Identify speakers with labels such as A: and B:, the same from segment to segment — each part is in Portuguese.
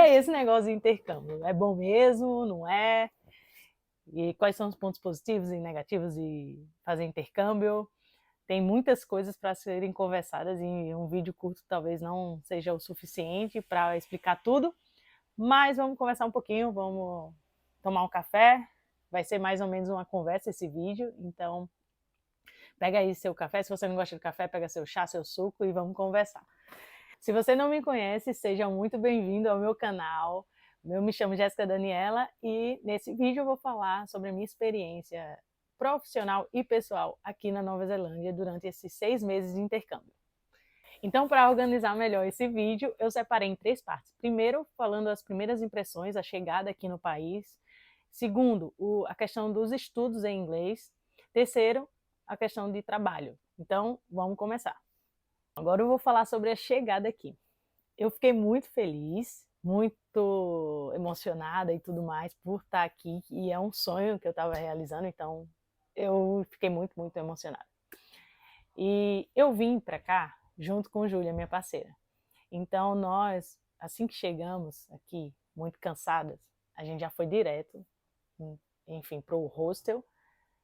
A: é esse negócio de intercâmbio? É bom mesmo, não é? E quais são os pontos positivos e negativos de fazer intercâmbio? Tem muitas coisas para serem conversadas e um vídeo curto talvez não seja o suficiente para explicar tudo, mas vamos conversar um pouquinho, vamos tomar um café. Vai ser mais ou menos uma conversa esse vídeo, então pega aí seu café. Se você não gosta de café, pega seu chá, seu suco e vamos conversar. Se você não me conhece, seja muito bem-vindo ao meu canal. Eu me chamo Jéssica Daniela e nesse vídeo eu vou falar sobre a minha experiência profissional e pessoal aqui na Nova Zelândia durante esses 6 meses de intercâmbio. Então, para organizar melhor esse vídeo, eu separei em 3 partes. Primeiro, falando as primeiras impressões, a chegada aqui no país. Segundo, a questão dos estudos em inglês. Terceiro, a questão de trabalho. Então, vamos começar. Agora eu vou falar sobre a chegada aqui. Eu fiquei muito feliz, muito emocionada e tudo mais por estar aqui, e é um sonho que eu estava realizando, então eu fiquei muito, muito emocionada. E eu vim para cá junto com Júlia, minha parceira. Então nós, assim que chegamos aqui, muito cansadas, a gente já foi direto, enfim, para o hostel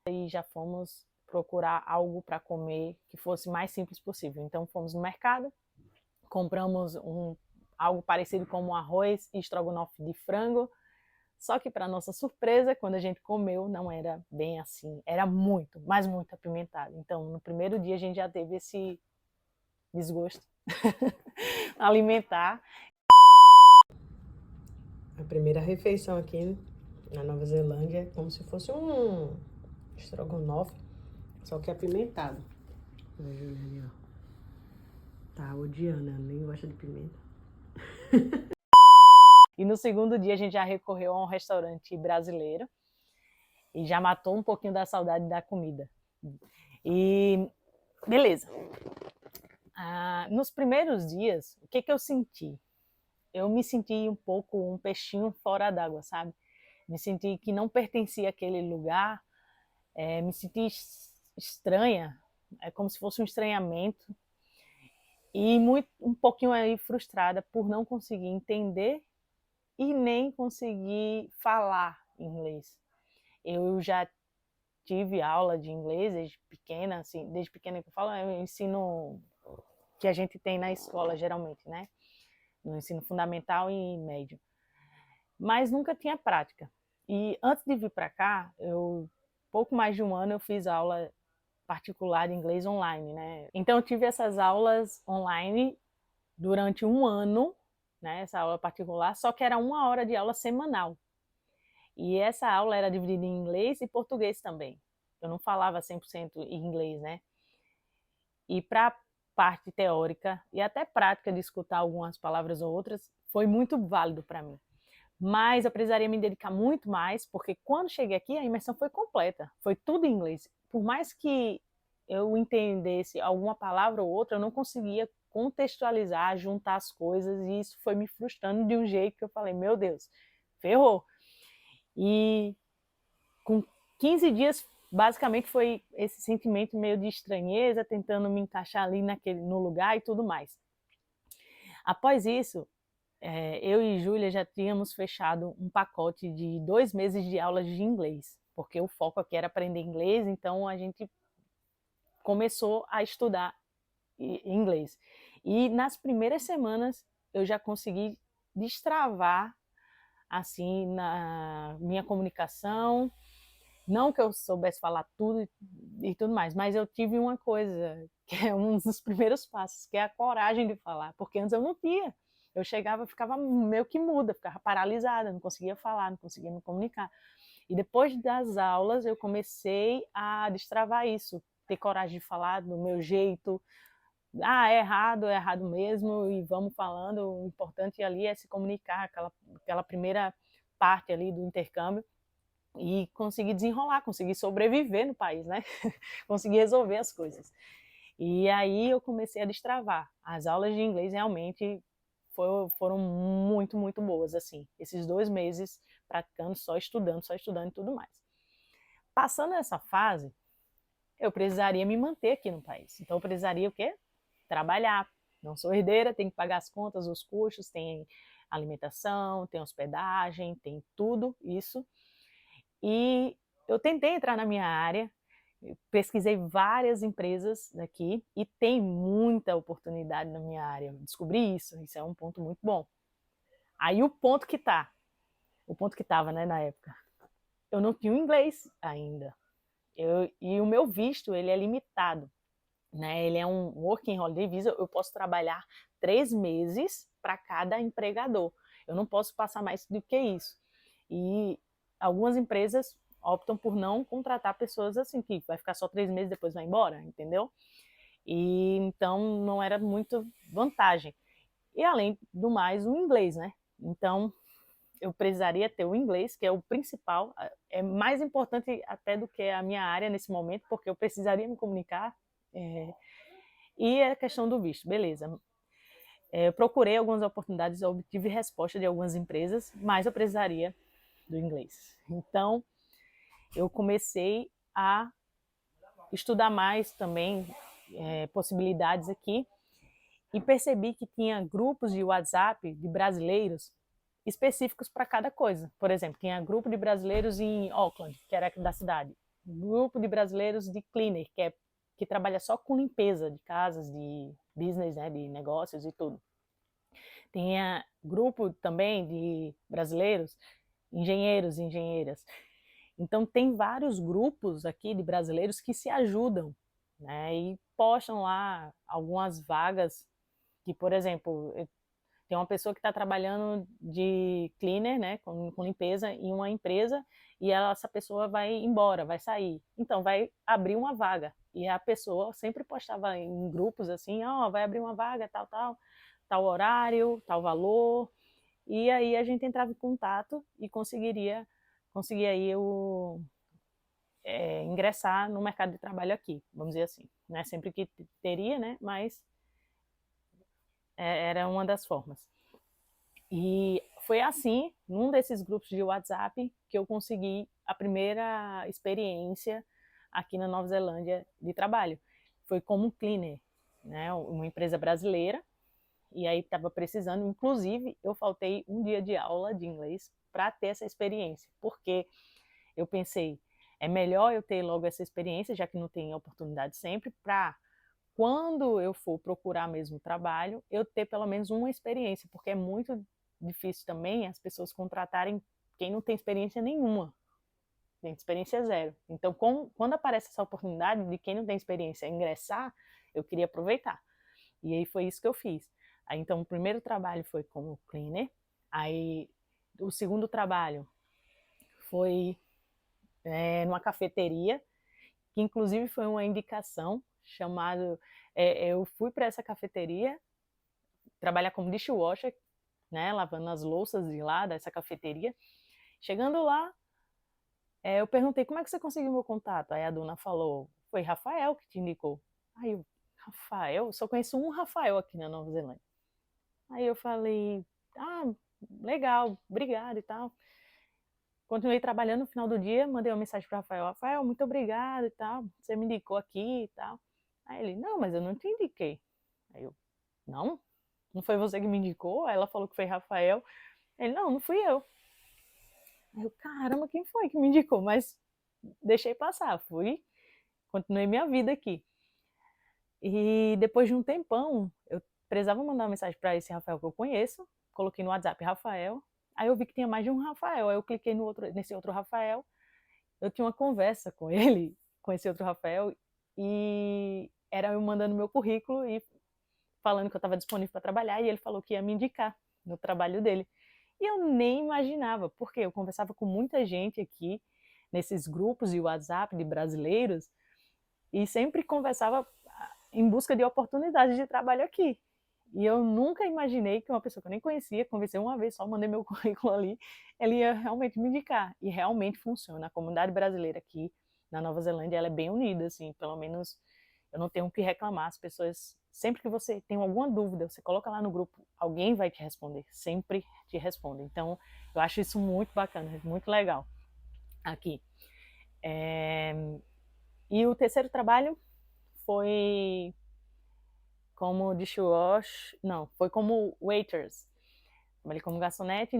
A: e já fomos procurar algo para comer que fosse mais simples possível. Então fomos no mercado, compramos algo parecido com um arroz e estrogonofe de frango, só que para nossa surpresa, quando a gente comeu, não era bem assim, era muito, mas muito apimentado. Então no primeiro dia a gente já teve esse desgosto alimentar. A primeira refeição aqui na Nova Zelândia é como se fosse um estrogonofe, só que apimentado. A Júlia tá odiando, ela nem gosta de pimenta. E no segundo dia a gente já recorreu a um restaurante brasileiro e já matou um pouquinho da saudade da comida. E beleza. Nos primeiros dias, o que eu senti? Eu me senti um pouco um peixinho fora d'água, sabe? Me senti que não pertencia àquele lugar, me senti estranha, é como se fosse um estranhamento, e um pouquinho aí frustrada por não conseguir entender e nem conseguir falar inglês. Eu já tive aula de inglês desde pequena, assim, desde pequena que eu falo, é o ensino que a gente tem na escola geralmente, né? No ensino fundamental e médio. Mas nunca tinha prática. E antes de vir para cá, pouco mais de um ano eu fiz aula particular de inglês online, né? Então eu tive essas aulas online durante um ano, né? Essa aula particular, só que era 1 hora de aula semanal. E essa aula era dividida em inglês e português também. Eu não falava 100% em inglês, né? E para a parte teórica e até prática de escutar algumas palavras ou outras, foi muito válido para mim. Mas eu precisaria me dedicar muito mais, porque quando cheguei aqui a imersão foi completa, foi tudo em inglês. Por mais que eu entendesse alguma palavra ou outra, eu não conseguia contextualizar, juntar as coisas, e isso foi me frustrando de um jeito que eu falei, meu Deus, ferrou. E com 15 dias, basicamente foi esse sentimento meio de estranheza, tentando me encaixar ali no lugar e tudo mais. Após isso, eu e Júlia já tínhamos fechado um pacote de 2 meses de aulas de inglês, porque o foco aqui era aprender inglês, então a gente começou a estudar inglês. E nas primeiras semanas eu já consegui destravar assim na minha comunicação. Não que eu soubesse falar tudo e tudo mais, mas eu tive uma coisa, que é um dos primeiros passos, que é a coragem de falar, porque antes eu não tinha. Eu chegava, ficava meio que muda, ficava paralisada, não conseguia falar, não conseguia me comunicar. E depois das aulas eu comecei a destravar isso, ter coragem de falar do meu jeito. É errado mesmo, e vamos falando. O importante ali é se comunicar, aquela primeira parte ali do intercâmbio, e conseguir desenrolar, conseguir sobreviver no país, né? Conseguir resolver as coisas. E aí eu comecei a destravar. As aulas de inglês realmente foram muito, muito boas, assim. Esses 2 meses praticando, só estudando e tudo mais. Passando essa fase, eu precisaria me manter aqui no país. Então eu precisaria o quê? Trabalhar. Não sou herdeira, tenho que pagar as contas, os custos, tem alimentação, tem hospedagem, tem tudo isso. E eu tentei entrar na minha área, pesquisei várias empresas daqui e tem muita oportunidade na minha área. Eu descobri isso é um ponto muito bom. Aí o ponto que estava, né, na época, eu não tinha o inglês ainda. E o meu visto, ele é limitado, né? Ele é um Working Holiday Visa, eu posso trabalhar 3 meses para cada empregador. Eu não posso passar mais do que isso. E algumas empresas optam por não contratar pessoas assim, que vai ficar só 3 meses e depois vai embora, entendeu? E então não era muito vantagem. E além do mais, o inglês, né? Então eu precisaria ter o inglês, que é o principal, é mais importante até do que a minha área nesse momento, porque eu precisaria me comunicar. E a questão do visto, beleza. Eu procurei algumas oportunidades, obtive resposta de algumas empresas, mas eu precisaria do inglês. Então, eu comecei a estudar mais também possibilidades aqui e percebi que tinha grupos de WhatsApp de brasileiros específicos para cada coisa. Por exemplo, tinha grupo de brasileiros em Auckland, que era da cidade. Grupo de brasileiros de cleaner, que trabalha só com limpeza de casas, de business, né, de negócios e tudo. Tinha grupo também de brasileiros, engenheiros e engenheiras. Então tem vários grupos aqui de brasileiros que se ajudam, né, e postam lá algumas vagas que, por exemplo, tem uma pessoa que está trabalhando de cleaner, né, com limpeza em uma empresa e essa pessoa vai embora, vai sair. Então vai abrir uma vaga. E a pessoa sempre postava em grupos assim, ó, vai abrir uma vaga, tal, tal, tal horário, tal valor. E aí a gente entrava em contato e conseguia aí ingressar no mercado de trabalho aqui, vamos dizer assim. Não é sempre que teria, né, mas era uma das formas. E foi assim, num desses grupos de WhatsApp, que eu consegui a primeira experiência aqui na Nova Zelândia de trabalho. Foi como cleaner, né? Uma empresa brasileira, e aí estava precisando. Inclusive, eu faltei um dia de aula de inglês para ter essa experiência, porque eu pensei, é melhor eu ter logo essa experiência, já que não tem oportunidade sempre, para quando eu for procurar mesmo trabalho, eu ter pelo menos uma experiência, porque é muito difícil também as pessoas contratarem quem não tem experiência nenhuma, tem experiência zero. Então, quando aparece essa oportunidade de quem não tem experiência ingressar, eu queria aproveitar. E aí foi isso que eu fiz. Aí, então, o primeiro trabalho foi como cleaner, aí o segundo trabalho foi numa cafeteria, que inclusive foi uma indicação chamado. Eu fui para essa cafeteria trabalhar como dishwasher, né, lavando as louças de lá dessa cafeteria. Chegando lá, eu perguntei como é que você conseguiu meu contato. Aí a dona falou, foi Rafael que te indicou. Aí eu, Rafael? Só conheço um Rafael aqui na Nova Zelândia. Aí eu falei, legal, obrigado e tal. Continuei trabalhando no final do dia, mandei uma mensagem para Rafael, Rafael, muito obrigado e tal, você me indicou aqui e tal. Aí ele, não, mas eu não te indiquei. Aí eu, não? Não foi você que me indicou? Aí ela falou que foi Rafael. Ele, não fui eu. Aí eu, caramba, quem foi que me indicou? Mas deixei passar, fui, continuei minha vida aqui. E depois de um tempão, eu precisava mandar uma mensagem para esse Rafael que eu conheço, coloquei no WhatsApp Rafael, aí eu vi que tinha mais de um Rafael, aí eu cliquei nesse outro Rafael, eu tinha uma conversa com ele, com esse outro Rafael, e era eu mandando meu currículo e falando que eu estava disponível para trabalhar, e ele falou que ia me indicar no trabalho dele. E eu nem imaginava, porque eu conversava com muita gente aqui, nesses grupos de WhatsApp de brasileiros, e sempre conversava em busca de oportunidades de trabalho aqui. E eu nunca imaginei que uma pessoa que eu nem conhecia, conversei uma vez só, mandei meu currículo ali, ele ia realmente me indicar. E realmente funciona. A comunidade brasileira aqui na Nova Zelândia, ela é bem unida, assim, pelo menos eu não tenho o que reclamar. As pessoas, sempre que você tem alguma dúvida, você coloca lá no grupo, alguém vai te responder, sempre te responde. Então, eu acho isso muito bacana, muito legal aqui. E o terceiro trabalho foi como dishwash, não, foi como waiters. trabalhei como garçonete,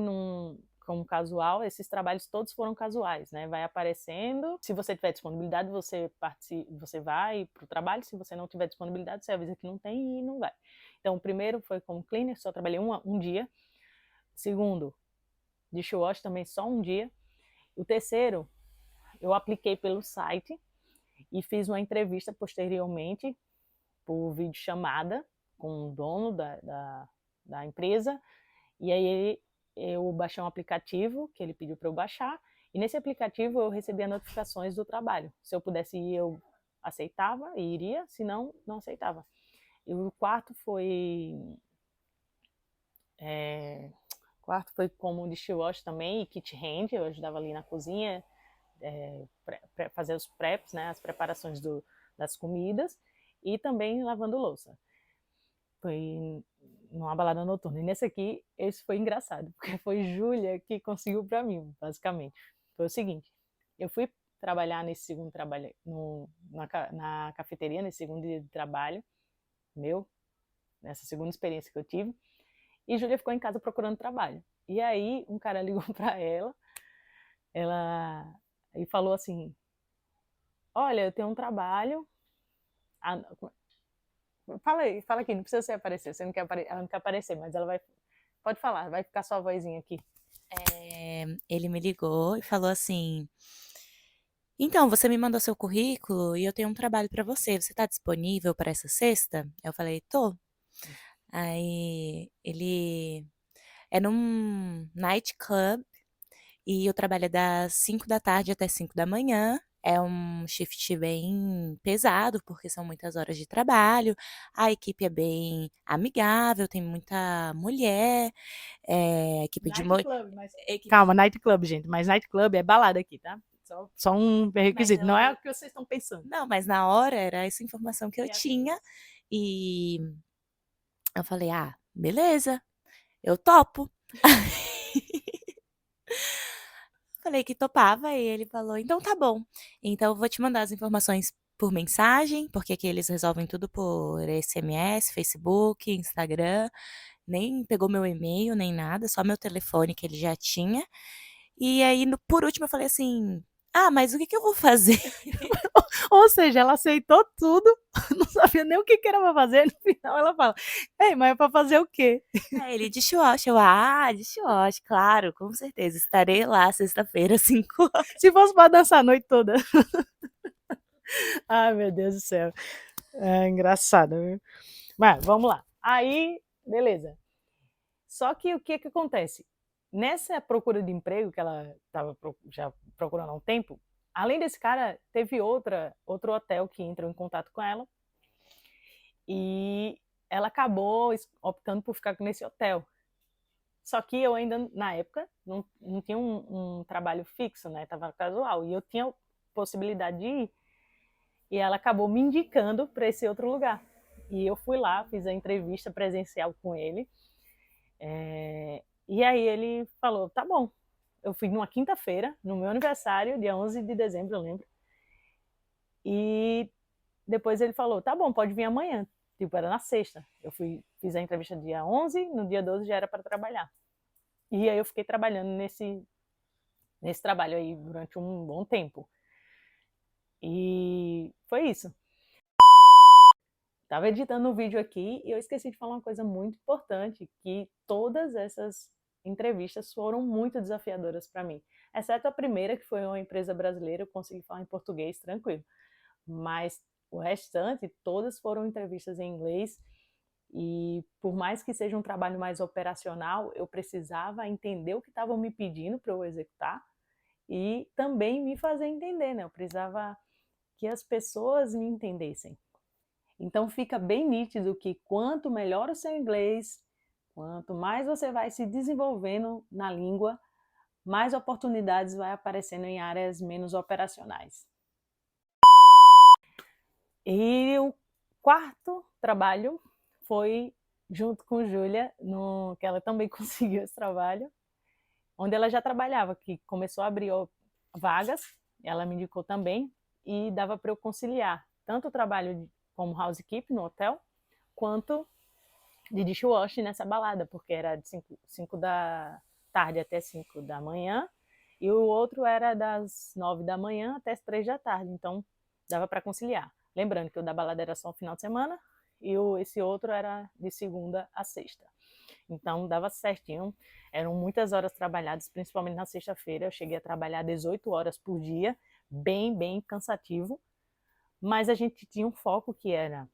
A: como casual, esses trabalhos todos foram casuais, né? Vai aparecendo, se você tiver disponibilidade, você vai para o trabalho, se você não tiver disponibilidade, você avisa que não tem e não vai. Então, o primeiro foi como cleaner, só trabalhei um dia. Segundo, dishwash também só um dia. O terceiro, eu apliquei pelo site e fiz uma entrevista posteriormente por videochamada com o dono da empresa. E aí eu baixei um aplicativo que ele pediu para eu baixar, e nesse aplicativo eu recebia notificações do trabalho. Se eu pudesse ir, eu aceitava e iria, se não, não aceitava. E o quarto foi como dishwash também, e kit hand, eu ajudava ali na cozinha, fazer os preps, né, as preparações das comidas, e também lavando louça. Foi numa balada noturna. E nesse aqui, esse foi engraçado, porque foi Júlia que conseguiu para mim, basicamente. Foi o seguinte, eu fui trabalhar nesse segundo trabalho, na cafeteria, nesse segundo dia de trabalho meu, nessa segunda experiência que eu tive, e Júlia ficou em casa procurando trabalho. E aí, um cara ligou para ela e falou assim, olha, eu tenho um trabalho... Fala aí, fala aqui, não precisa você aparecer, você não quer ela não quer aparecer, mas ela vai... Pode falar, vai ficar só a vozinha aqui.
B: Ele me ligou e falou assim: Então, você me mandou seu currículo e eu tenho um trabalho pra você. Você tá disponível para essa sexta? Eu falei: Tô. Aí ele é num night club e o trabalho é das 5 da tarde até 5 da manhã. É um shift bem pesado, porque são muitas horas de trabalho. A equipe é bem amigável, tem muita mulher. Equipe de
A: Nightclub, mas... Calma, nightclub, gente, mas nightclub é balada aqui, tá? Só um requisito, não é o que vocês estão pensando.
B: Não, mas na hora era essa informação que eu
A: E assim,
B: tinha. E eu falei: Ah, beleza, eu topo. Falei que topava e ele falou: Então tá bom. Então eu vou te mandar as informações por mensagem, porque aqui eles resolvem tudo por SMS, Facebook, Instagram. Nem pegou meu e-mail, nem nada, só meu telefone que ele já tinha. E aí, por último, eu falei assim: Ah, mas o que eu vou fazer?
A: ou seja, ela aceitou tudo, não sabia nem o que era pra fazer, no final ela fala, ei, mas é pra fazer o quê?
B: Aí ele: Dishwash. Dishwash, claro, com certeza. Estarei lá sexta-feira, 5 horas.
A: Se fosse pra dançar a noite toda. Ai, meu Deus do céu. É engraçado, viu? Mas, vamos lá. Aí, beleza. Só que o que acontece? Nessa procura de emprego que ela estava já procurando há um tempo, além desse cara, teve outro hotel que entrou em contato com ela e ela acabou optando por ficar nesse hotel. Só que eu ainda, na época, não tinha um trabalho fixo, né? Tava casual. E eu tinha possibilidade de ir. E ela acabou me indicando para esse outro lugar. E eu fui lá, fiz a entrevista presencial com ele. E aí ele falou, tá bom. Eu fui numa quinta-feira, no meu aniversário, dia 11 de dezembro, eu lembro. E depois ele falou, tá bom, pode vir amanhã. Tipo, era na sexta. Fiz a entrevista dia 11, no dia 12 já era para trabalhar. E aí eu fiquei trabalhando nesse trabalho aí durante um bom tempo. E foi isso. Estava editando um vídeo aqui e eu esqueci de falar uma coisa muito importante, que todas essas entrevistas foram muito desafiadoras para mim. Exceto a primeira, que foi uma empresa brasileira, eu consegui falar em português tranquilo. Mas o restante, todas foram entrevistas em inglês. E por mais que seja um trabalho mais operacional, eu precisava entender o que estavam me pedindo para eu executar e também me fazer entender, né? Eu precisava que as pessoas me entendessem. Então fica bem nítido que quanto melhor o seu inglês, quanto mais você vai se desenvolvendo na língua, mais oportunidades vai aparecendo em áreas menos operacionais. E o quarto trabalho foi junto com Júlia, que ela também conseguiu esse trabalho, onde ela já trabalhava, que começou a abrir vagas, ela me indicou também, e dava para eu conciliar tanto o trabalho como housekeeping no hotel, quanto de dishwashing nessa balada, porque era de 5 da tarde até 5 da manhã, e o outro era das 9 da manhã até as 3 da tarde, então dava para conciliar. Lembrando que o da balada era só no final de semana, e esse outro era de segunda a sexta. Então dava certinho, eram muitas horas trabalhadas, principalmente na sexta-feira, eu cheguei a trabalhar 18 horas por dia, bem cansativo, mas a gente tinha um foco que era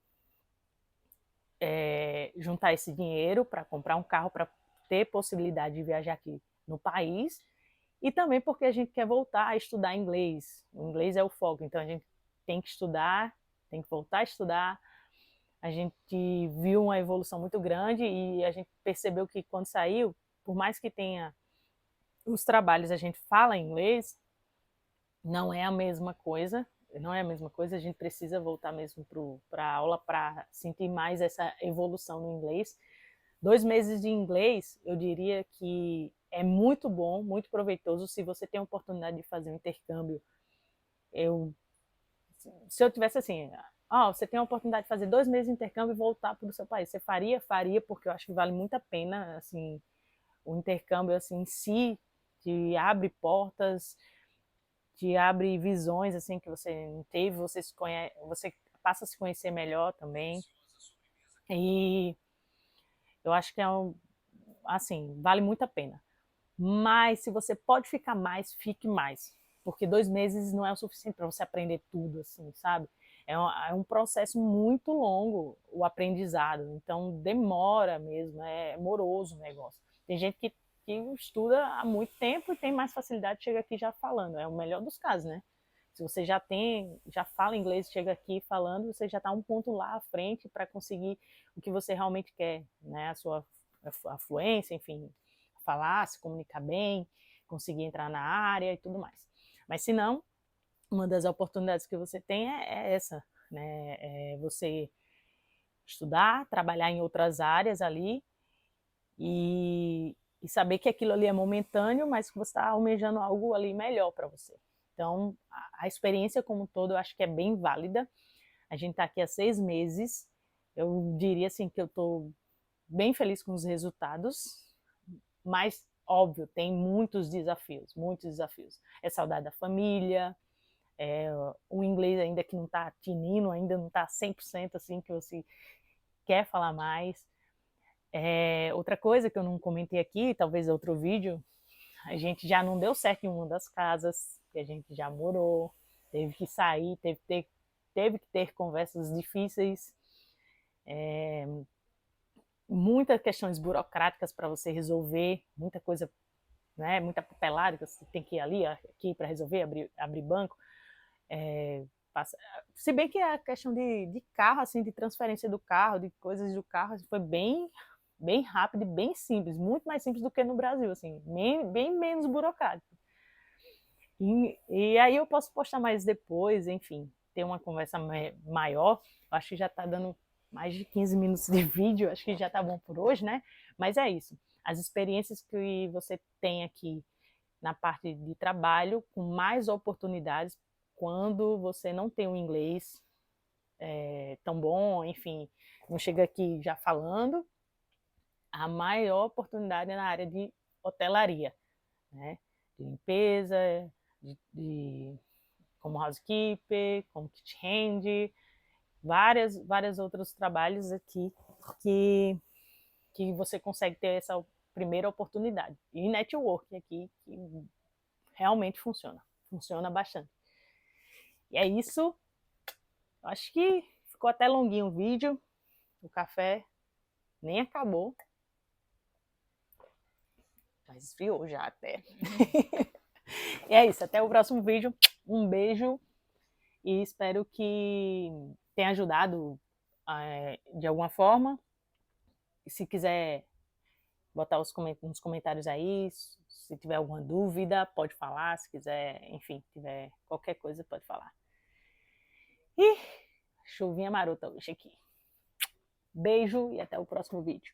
A: juntar esse dinheiro para comprar um carro, para ter possibilidade de viajar aqui no país, e também porque a gente quer voltar a estudar inglês. O inglês é o foco, então a gente tem que estudar, tem que voltar a estudar. A gente viu uma evolução muito grande e a gente percebeu que quando saiu, por mais que tenha os trabalhos, a gente fala inglês, não é a mesma coisa. Não é a mesma coisa, a gente precisa voltar mesmo para a aula para sentir mais essa evolução no inglês. 2 meses de inglês, eu diria que é muito bom, muito proveitoso se você tem a oportunidade de fazer um intercâmbio. Se eu tivesse assim, você tem a oportunidade de fazer 2 meses de intercâmbio e voltar para o seu país, você faria? Faria, porque eu acho que vale muito a pena, assim, o intercâmbio assim, em si, te abre portas, te abre visões assim que você não teve, você passa a se conhecer melhor também. E eu acho que assim, vale muito a pena. Mas se você pode ficar mais, fique mais. Porque 2 meses não é o suficiente para você aprender tudo, assim, sabe? É um processo muito longo o aprendizado. Então demora mesmo, é moroso o negócio. Tem gente que estuda há muito tempo e tem mais facilidade, chega aqui já falando. É o melhor dos casos, né? Se você já fala inglês, chega aqui falando, você já está um ponto lá à frente para conseguir o que você realmente quer, né? A fluência, enfim, falar, se comunicar bem, conseguir entrar na área e tudo mais. Mas se não, uma das oportunidades que você tem é essa, né? É você estudar, trabalhar em outras áreas ali e saber que aquilo ali é momentâneo, mas que você está almejando algo ali melhor para você. Então, a experiência como um todo eu acho que é bem válida. A gente está aqui há 6 meses. Eu diria assim que eu estou bem feliz com os resultados, mas, óbvio, tem muitos desafios, muitos desafios. É saudade da família, o inglês ainda que não está tinindo, ainda não está 100% assim, que você quer falar mais. Outra coisa que eu não comentei aqui, talvez outro vídeo, a gente já não deu certo em uma das casas que a gente já morou, teve que sair, teve que ter conversas difíceis, muitas questões burocráticas para você resolver, muita coisa, né, muita papelada que você tem que ir ali, aqui para resolver, abrir banco. Se bem que a questão de carro, assim, de transferência do carro, de coisas do carro, assim, foi bem rápido e bem simples, muito mais simples do que no Brasil, assim, bem menos burocrático. E aí eu posso postar mais depois, enfim, ter uma conversa maior. Acho que já está dando mais de 15 minutos de vídeo, acho que já está bom por hoje, né? Mas é isso. As experiências que você tem aqui na parte de trabalho, com mais oportunidades, quando você não tem um inglês tão bom, enfim, não chega aqui já falando, a maior oportunidade é na área de hotelaria, né? De limpeza, como housekeeper, como kitchen hand, vários outros trabalhos aqui que você consegue ter essa primeira oportunidade. E networking aqui, que realmente funciona bastante. E é isso, acho que ficou até longuinho o vídeo, o café nem acabou, mas esfriou já até. E é isso, até o próximo vídeo, um beijo e espero que tenha ajudado de alguma forma. E se quiser botar nos comentários aí, se tiver alguma dúvida, pode falar, se quiser, enfim, tiver qualquer coisa, pode falar. E chuvinha marota hoje aqui. Beijo e até o próximo vídeo.